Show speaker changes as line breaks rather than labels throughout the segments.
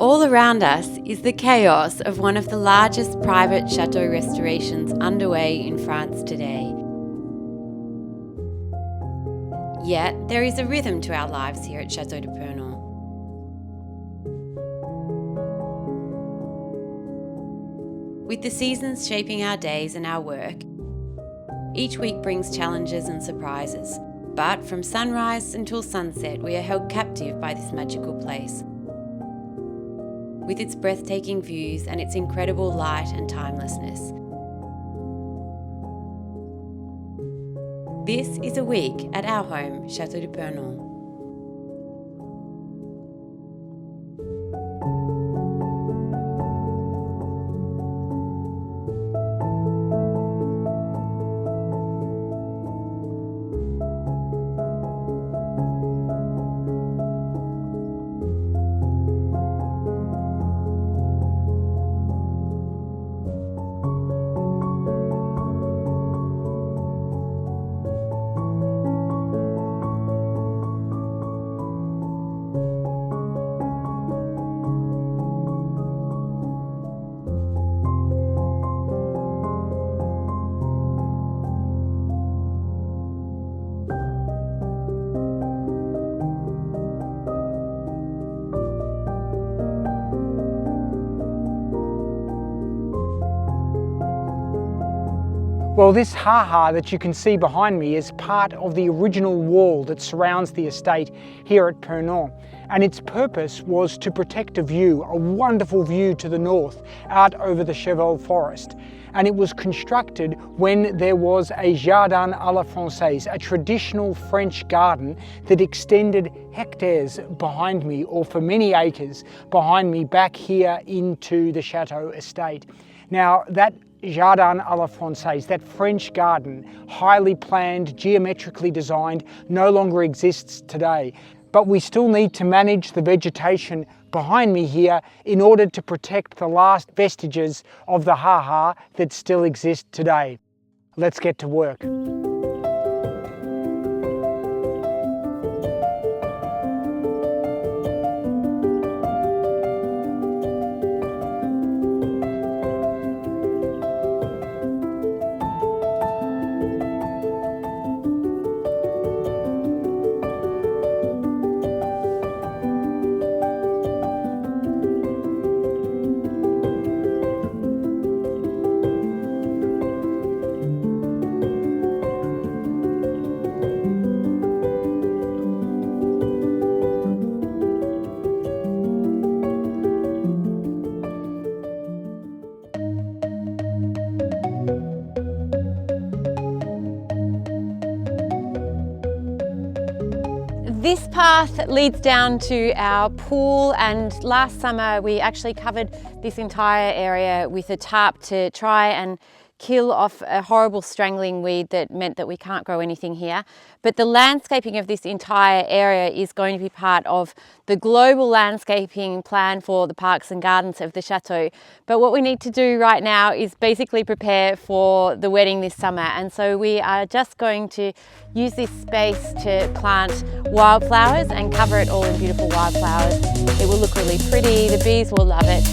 All around us is the chaos of one of the largest private chateau restorations underway in France today. Yet, there is a rhythm to our lives here at Château de Purnon. With the seasons shaping our days and our work, each week brings challenges and surprises. But from sunrise until sunset, we are held captive by this magical place, with its breathtaking views and its incredible light and timelessness. This is a week at our home, Château de Purnon.
Well, this ha-ha that you can see behind me is part of the original wall that surrounds the estate here at Perno, and its purpose was to protect a view, a wonderful view to the north, out over the Cheval forest. And it was constructed when there was a jardin à la française, a traditional French garden that extended hectares behind me, or for many acres behind me, back here into the Chateau estate. Now, that Jardin à la Française, that French garden, highly planned, geometrically designed, no longer exists today. But we still need to manage the vegetation behind me here in order to protect the last vestiges of the ha-ha that still exist today. Let's get to work.
This path leads down to our pool, and last summer we actually covered this entire area with a tarp to try and kill off a horrible strangling weed that meant that we can't grow anything here. But the landscaping of this entire area is going to be part of the global landscaping plan for the parks and gardens of the Chateau. But what we need to do right now is basically prepare for the wedding this summer. And so we are just going to use this space to plant wildflowers and cover it all in beautiful wildflowers. It will look really pretty, the bees will love it.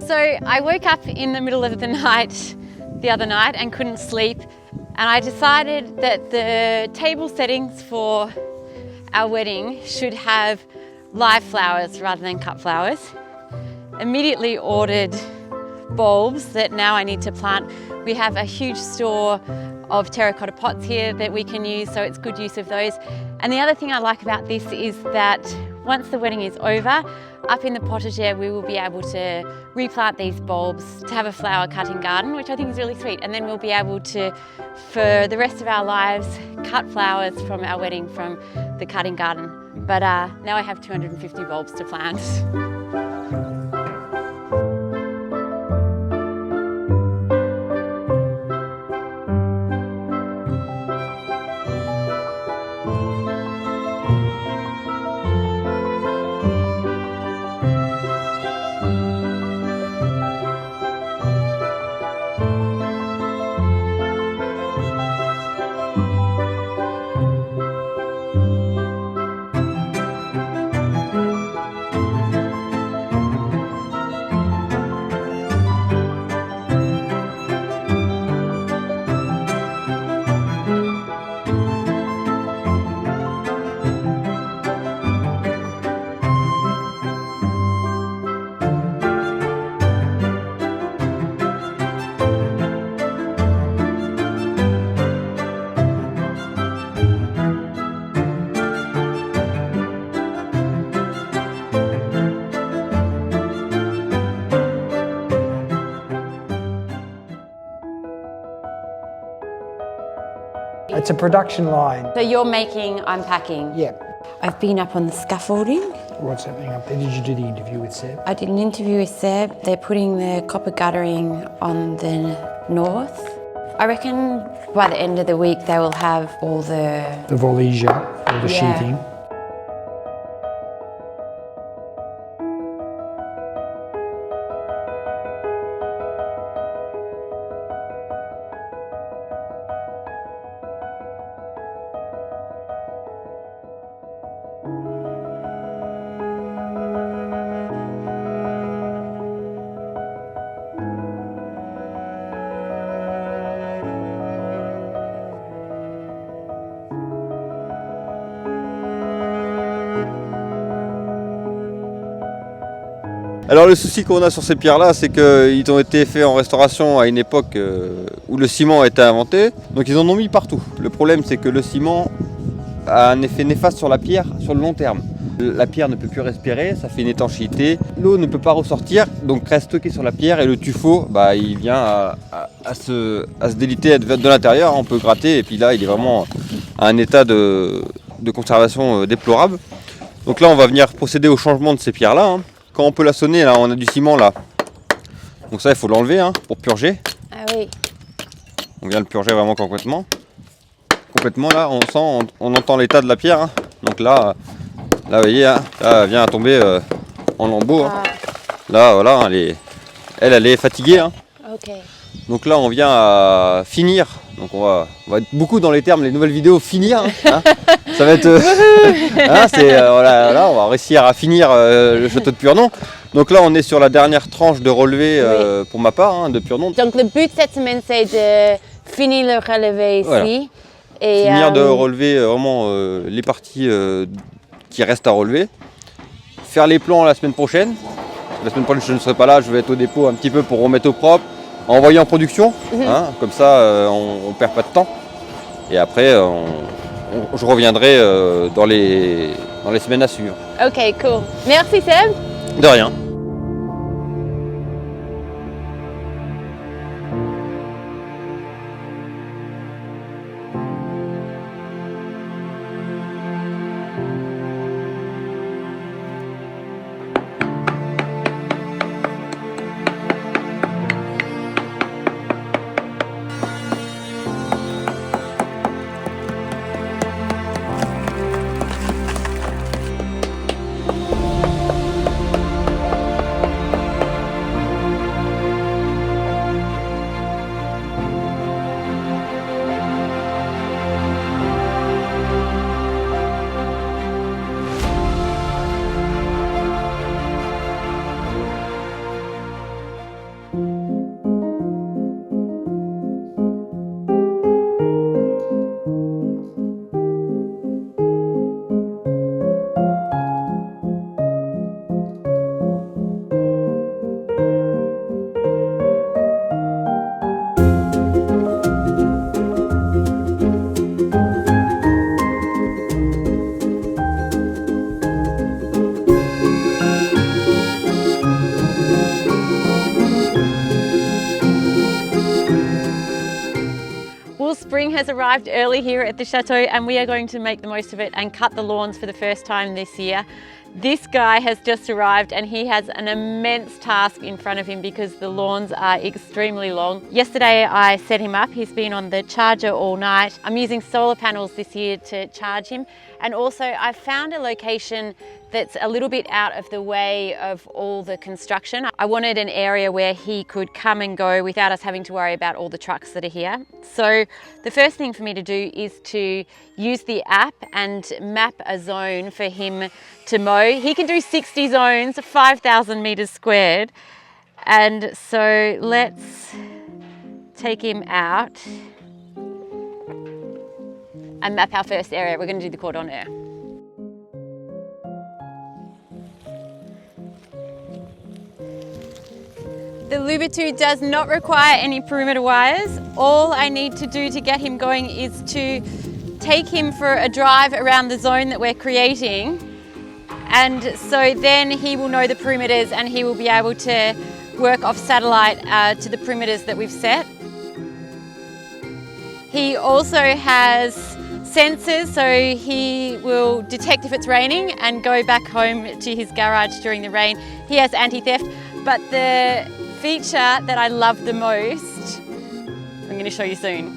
So I woke up in the middle of the night the other night and couldn't sleep, and I decided that the table settings for our wedding should have live flowers rather than cut flowers. Immediately ordered bulbs that now I need to plant. We have a huge store of terracotta pots here that we can use, so it's good use of those. And the other thing I like about this is that once the wedding is over, up in the potager we will be able to replant these bulbs to have a flower cutting garden, which I think is really sweet. And then we'll be able to, for the rest of our lives, cut flowers from our wedding from the cutting garden. But now I have 250 bulbs to plant.
It's a production line.
So you're making, I'm packing.
Yeah.
I've been up on the scaffolding.
What's happening up there? Did you do the interview with Seb?
I did an interview with Seb. They're putting the copper guttering on the north. I reckon by the end of the week they will have all the
vollesia, or the sheathing.
Alors le souci qu'on a sur ces pierres-là, c'est qu'ils ont été faits en restauration à une époque où le ciment a été inventé, donc ils en ont mis partout. Le problème, c'est que le ciment a un effet néfaste sur la pierre sur le long terme. La pierre ne peut plus respirer, ça fait une étanchéité, l'eau ne peut pas ressortir, donc reste stocké sur la pierre et le tuffeau, il vient à se déliter de l'intérieur, on peut gratter et puis là il est vraiment à un état de conservation déplorable. Donc là on va venir procéder au changement de ces pierres-là. Hein. Quand on peut la sonner, là, on a du ciment là. Donc ça, il faut l'enlever pour purger.
Ah oui.
On vient le purger vraiment complètement. Complètement là, on entend l'état de la pierre. Hein. Donc là, vous voyez, hein, là, elle vient à tomber en lambeaux. Hein. Là, voilà, elle est fatiguée. Hein.
Ok.
Donc là, on vient à finir. Donc on va être beaucoup dans les termes, les nouvelles vidéos, finir. Hein. Ça va être... voilà, on va réussir à finir le château de Purnon. Donc là, on est sur la dernière tranche de relevé pour ma part, de Purnon.
Donc le but cette semaine, c'est de finir le relevé ici.
Voilà.
Et,
finir de relever vraiment les parties qui restent à relever. Faire les plans la semaine prochaine. La semaine prochaine, je ne serai pas là, je vais être au dépôt un petit peu pour remettre au propre. Envoyer en production, comme ça on ne perd pas de temps. Et après, je reviendrai dans les semaines à suivre.
Ok, cool. Merci Seb.
De rien.
arrived early here at the chateau and we are going to make the most of it and cut the lawns for the first time this year. This guy has just arrived and he has an immense task in front of him because the lawns are extremely long. Yesterday I set him up, he's been on the charger all night. I'm using solar panels this year to charge him, and also I found a location that's a little bit out of the way of all the construction. I wanted an area where he could come and go without us having to worry about all the trucks that are here. So the first thing for me to do is to use the app and map a zone for him to mow. He can do 60 zones, 5,000 meters squared. And so let's take him out and map our first area. We're going to do the cordon air. The LUBA 2 does not require any perimeter wires. All I need to do to get him going is to take him for a drive around the zone that we're creating. And so then he will know the perimeters and he will be able to work off satellite to the perimeters that we've set. He also has sensors, so he will detect if it's raining and go back home to his garage during the rain. He has anti-theft, but the feature that I love the most, I'm going to show you soon.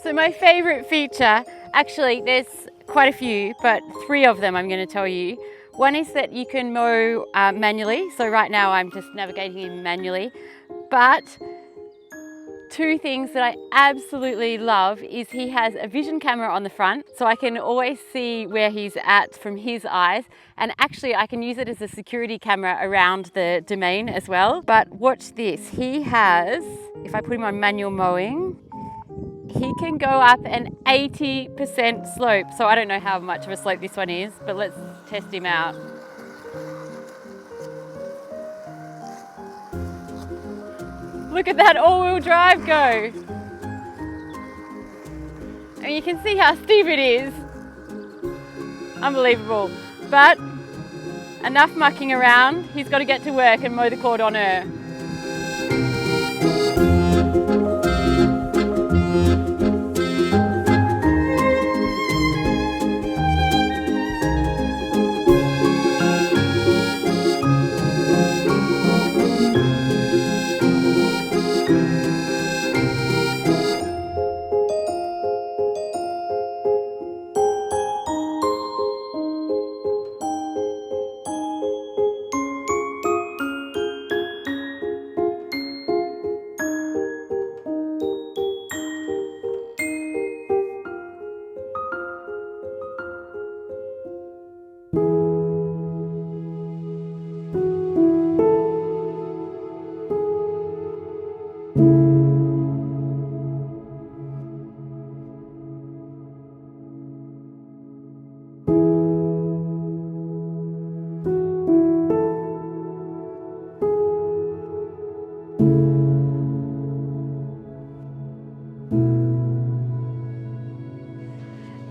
So my favourite feature, actually there's quite a few, but 3 of them I'm going to tell you. One is that you can mow manually, so right now I'm just navigating him manually, but 2 things that I absolutely love is he has a vision camera on the front, so I can always see where he's at from his eyes, and actually I can use it as a security camera around the domain as well. But watch this, he has, if I put him on manual mowing, he can go up an 80% slope. So I don't know how much of a slope this one is, but let's test him out. Look at that all-wheel drive go. And you can see how steep it is. Unbelievable. But enough mucking around, he's got to get to work and mow the cordon air.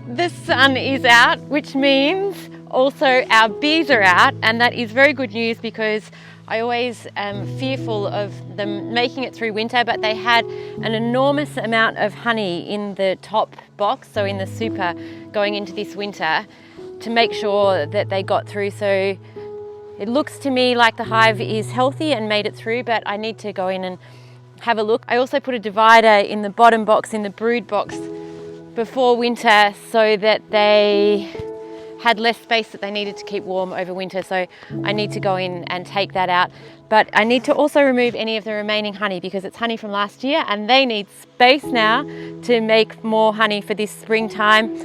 The sun is out, which means also our bees are out, and that is very good news because I always am fearful of them making it through winter, but they had an enormous amount of honey in the top box, so in the super, going into this winter to make sure that they got through. So it looks to me like the hive is healthy and made it through, but I need to go in and have a look. I also put a divider in the bottom box, in the brood box, before winter so that they had less space that they needed to keep warm over winter. So I need to go in and take that out. But I need to also remove any of the remaining honey because it's honey from last year and they need space now to make more honey for this springtime.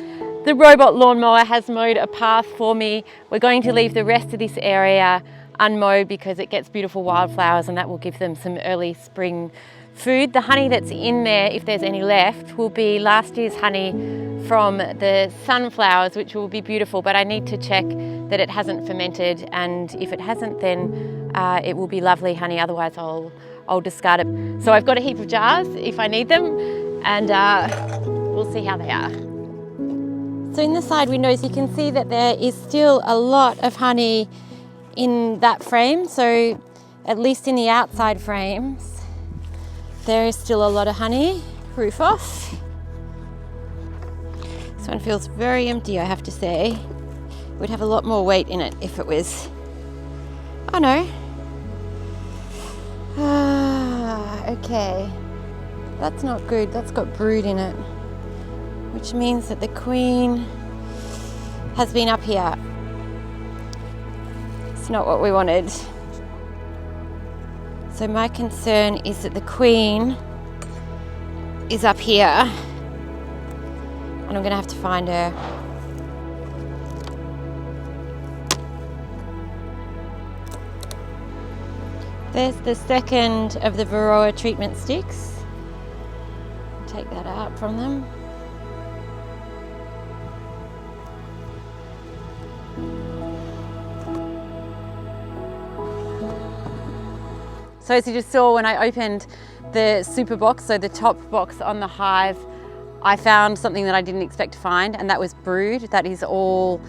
The robot lawnmower has mowed a path for me. We're going to leave the rest of this area unmowed because it gets beautiful wildflowers and that will give them some early spring food. The honey that's in there, if there's any left, will be last year's honey from the sunflowers, which will be beautiful, but I need to check that it hasn't fermented, and if it hasn't, then it will be lovely honey, otherwise I'll discard it. So I've got a heap of jars if I need them, and we'll see how they are. So in the side windows you can see that there is still a lot of honey in that frame, so at least in the outside frames. There is still a lot of honey. Roof off. This one feels very empty, I have to say. It would have a lot more weight in it if it was... Oh no. Okay. That's not good. That's got brood in it. Which means that the queen has been up here. It's not what we wanted. So my concern is that the queen is up here and I'm gonna have to find her. There's the second of the Varroa treatment sticks. Take that out from them. So as you just saw when I opened the super box, so the top box on the Hive, I found something that I didn't expect to find, and that was brood. That is all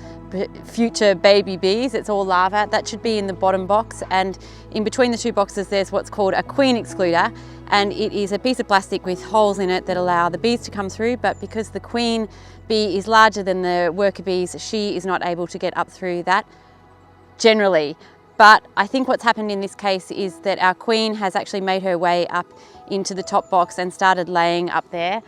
future baby bees. It's all larvae. That should be in the bottom box, and in between the two boxes there's what's called a queen excluder, and it is a piece of plastic with holes in it that allow the bees to come through, but because the queen bee is larger than the worker bees, she is not able to get up through that generally. But I think what's happened in this case is that our queen has actually made her way up into the top box and started laying up there.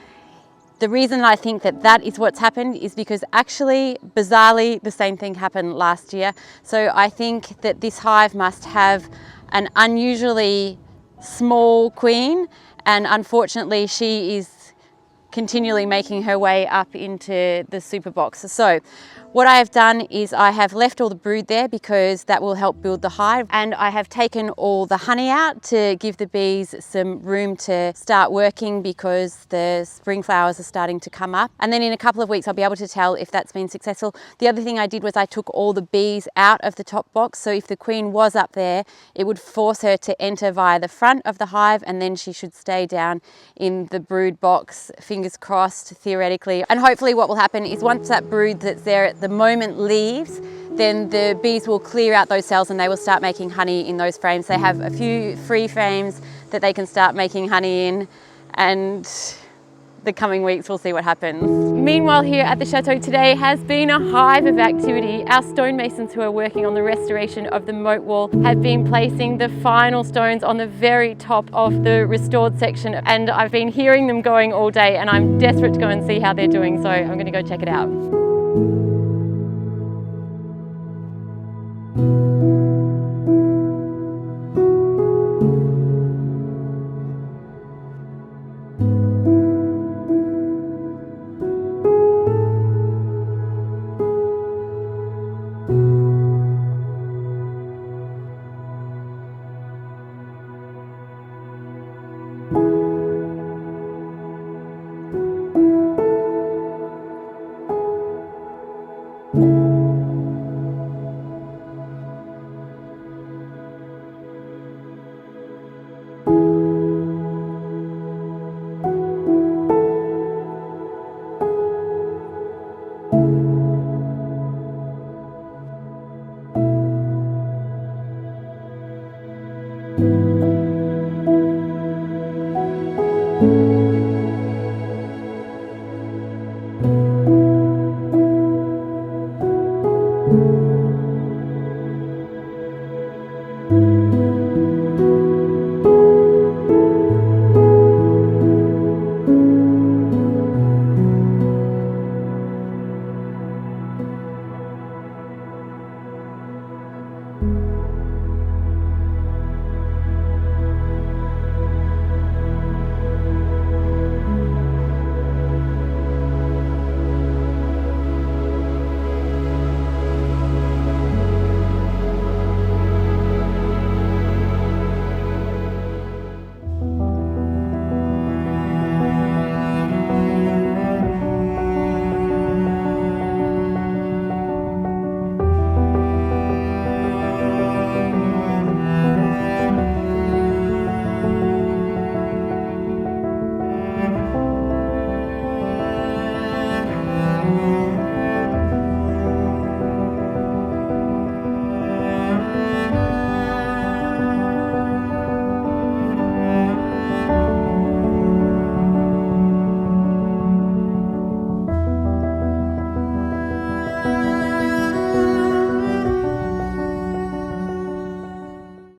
The reason I think that that is what's happened is because actually, bizarrely, the same thing happened last year. So I think that this hive must have an unusually small queen, and unfortunately she is continually making her way up into the super box. So what I have done is I have left all the brood there because that will help build the hive, and I have taken all the honey out to give the bees some room to start working because the spring flowers are starting to come up. And then in a couple of weeks I'll be able to tell if that's been successful. The other thing I did was I took all the bees out of the top box, so if the queen was up there it would force her to enter via the front of the hive, and then she should stay down in the brood box, fingers crossed, theoretically. And hopefully what will happen is once that brood that's there at the moment leaves, then the bees will clear out those cells and they will start making honey in those frames. They have a few free frames that they can start making honey in, and the coming weeks we'll see what happens. Meanwhile, here at the chateau today has been a hive of activity. Our stonemasons who are working on the restoration of the moat wall have been placing the final stones on the very top of the restored section, and I've been hearing them going all day and I'm desperate to go and see how they're doing, so I'm going to go check it out.